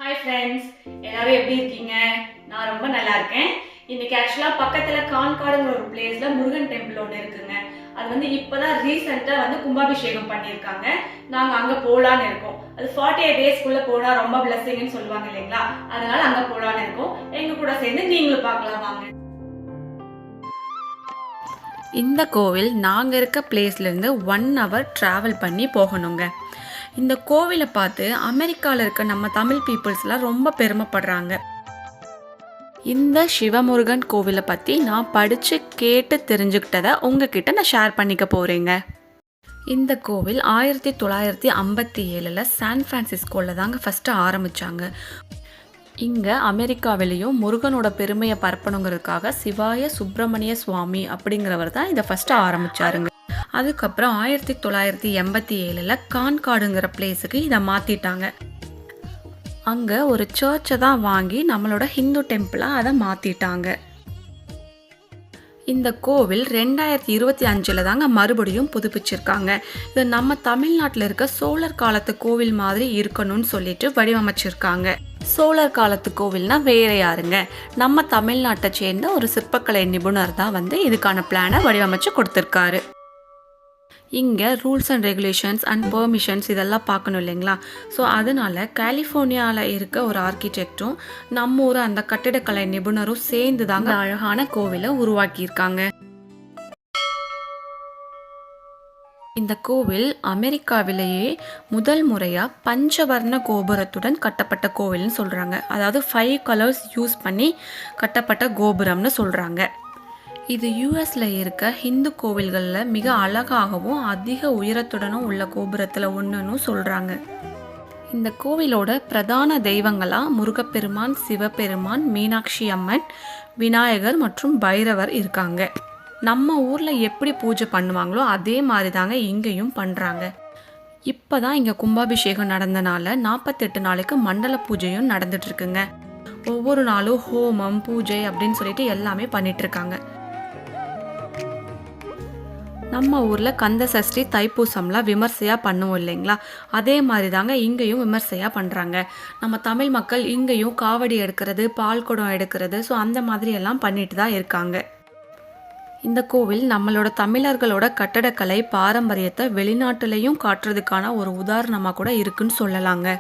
Hi friends, எல்லாரும் எப்படி இருக்கீங்க? நான் ரொம்ப நல்லா இருக்கேன். இன்னைக்கு ஆக்சுவலாக பக்கத்தில் கான்காடுங்கிற ஒரு பிளேஸில் முருகன் டெம்பிள் ஒன்று இருக்குங்க. அது வந்து இப்போதான் ரீசெண்டாக வந்து கும்பாபிஷேகம் பண்ணியிருக்காங்க. நாங்கள் அங்கே போகலான்னு இருக்கோம். அது 48 டேஸ்க்குள்ளே போனால் ரொம்ப பிளஸ்ஸிங்னு சொல்லுவாங்க இல்லைங்களா? அதனால அங்கே போகலான்னு இருக்கோம். எங்கள் கூட சேர்ந்து நீங்களும் பார்க்கலாம் வாங்க. இந்த கோவில் நாங்கள் இருக்க பிளேஸ்லேருந்து 1 hour ட்ராவல் பண்ணி போகணுங்க. இந்த கோவிலை பார்த்து அமெரிக்காவில் இருக்க நம்ம தமிழ் பீப்புள்ஸ்லாம் ரொம்ப பெருமைப்படுறாங்க. இந்த சிவமுருகன் கோவிலை பற்றி நான் படித்து கேட்டு தெரிஞ்சுக்கிட்டதை உங்ககிட்ட நான் ஷேர் பண்ணிக்க போகிறேங்க. இந்த கோவில் 1957 சான் ஃப்ரான்சிஸ்கோவில் தாங்க ஃபஸ்ட்டு ஆரம்பித்தாங்க. இங்கே அமெரிக்காவிலையும் முருகனோட பெருமையை பரப்பணுங்கிறதுக்காக சிவாய சுப்பிரமணிய சுவாமி அப்படிங்கிறவர் தான் இதை ஃபஸ்ட்டு ஆரம்பித்தாருங்க. அதுக்கப்புறம் 1987 கான்காடுங்கிற பிளேஸுக்கு இதை மாற்றிட்டாங்க. அங்கே ஒரு சர்ச்சை தான் வாங்கி நம்மளோட ஹிந்து டெம்பிளாக அதை மாற்றிட்டாங்க. இந்த கோவில் 2025 தாங்க மறுபடியும் புதுப்பிச்சிருக்காங்க. இது நம்ம தமிழ்நாட்டில் இருக்க சோழர் காலத்து கோவில் மாதிரி இருக்கணும்னு சொல்லிட்டு வடிவமைச்சிருக்காங்க. சோழர் காலத்து கோவில்னா வேற யாருங்க, நம்ம தமிழ்நாட்டை சேர்ந்த ஒரு சிற்பக்கலை நிபுணர் தான் வந்து இதுக்கான பிளானை வடிவமைச்சு கொடுத்துருக்காரு. இங்கே rules and regulations and permissions இதெல்லாம் பார்க்கணும் இல்லைங்களா? ஸோ அதனால் கலிஃபோர்னியாவில் இருக்க ஒரு ஆர்கிடெக்டும் நம்ம ஊர் அந்த கட்டிடக்கலை நிபுணரும் சேர்ந்து தாங்க அழகான கோவிலை உருவாக்கியிருக்காங்க. இந்த கோவில் அமெரிக்காவிலேயே முதல் முறையாக பஞ்சவர்ண கோபுரத்துடன் கட்டப்பட்ட கோவில்னு சொல்கிறாங்க. அதாவது 5 கலர்ஸ் யூஸ் பண்ணி கட்டப்பட்ட கோபுரம்னு சொல்கிறாங்க. இது யூஎஸில் இருக்க ஹிந்து கோவில்களில் மிக அழகாகவும் அதிக உயரத்துடனும் உள்ள கோபுரத்தில் ஒன்றுன்னு சொல்கிறாங்க. இந்த கோவிலோட பிரதான தெய்வங்களாக முருகப்பெருமான், சிவபெருமான், மீனாட்சி அம்மன், விநாயகர் மற்றும் பைரவர் இருக்காங்க. நம்ம ஊரில் எப்படி பூஜை பண்ணுவாங்களோ அதே மாதிரி தாங்க இங்கேயும் பண்ணுறாங்க. இப்போ தான் இங்கே கும்பாபிஷேகம் நடந்தனால 48 நாளைக்கு மண்டல பூஜையும் நடந்துட்டுருக்குங்க. ஒவ்வொரு நாளும் ஹோமம், பூஜை அப்படின்னு சொல்லிட்டு எல்லாமே பண்ணிகிட்ருக்காங்க. நம்ம ஊரில் கந்த சஷ்டி, தைப்பூசம்லாம் விமர்சையாக பண்ணுவோம் இல்லைங்களா? அதே மாதிரி தாங்க இங்கேயும் விமர்சையாக பண்ணுறாங்க. நம்ம தமிழ் மக்கள் இங்கேயும் காவடி எடுக்கிறது, பால் குடம் எடுக்கிறது, ஸோ அந்த மாதிரி எல்லாம் பண்ணிட்டு தான் இருக்காங்க. இந்த கோவில் நம்மளோட தமிழர்களோட கட்டடக்கலை பாரம்பரியத்தை வெளிநாட்டுலேயும் காட்டுறதுக்கான ஒரு உதாரணமாக கூட இருக்குன்னு சொல்லலாங்க.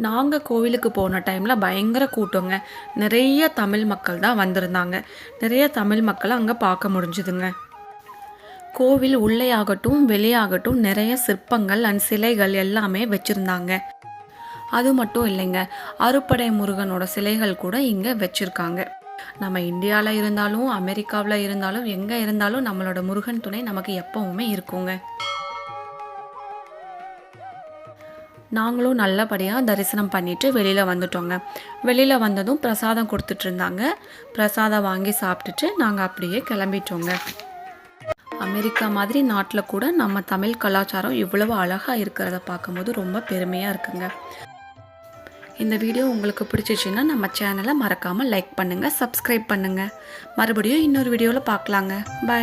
நாங்கள் கோவிலுக்கு போன டைமில் பயங்கர கூட்டங்க. நிறைய தமிழ் மக்கள் தான் வந்திருந்தாங்க. நிறைய தமிழ் மக்களை அங்கே பார்க்க முடிஞ்சுதுங்க. கோவில் உள்ளே ஆகட்டும் வெளியாகட்டும் நிறைய சிற்பங்கள் அண்ட் சிலைகள் எல்லாமே வச்சுருந்தாங்க. அது மட்டும் இல்லைங்க, அறுபடை முருகனோட சிலைகள் கூட இங்கே வச்சுருக்காங்க. நம்ம இந்தியாவில் இருந்தாலும் அமெரிக்காவில் இருந்தாலும் எங்கே இருந்தாலும் நம்மளோட முருகன் துணை நமக்கு எப்பவுமே இருக்குங்க. நாங்களும் நல்லபடியாக தரிசனம் பண்ணிவிட்டு வெளியில் வந்துட்டோங்க. வெளியில் வந்ததும் பிரசாதம் கொடுத்துட்டு இருந்தாங்க. பிரசாதம் வாங்கி சாப்பிட்டுட்டு நாங்கள் அப்படியே கிளம்பிட்டோங்க. அமெரிக்கா மாதிரி நாட்டில் கூட நம்ம தமிழ் கலாச்சாரம் இவ்வளவு அழகாக இருக்கிறத பார்க்கும்போது ரொம்ப பெருமையாக இருக்குங்க. இந்த வீடியோ உங்களுக்கு பிடிச்சிச்சின்னா நம்ம சேனலை மறக்காமல் லைக் பண்ணுங்கள், சப்ஸ்கிரைப் பண்ணுங்கள். மறுபடியும் இன்னொரு வீடியோவில் பார்க்கலாங்க. பாய்.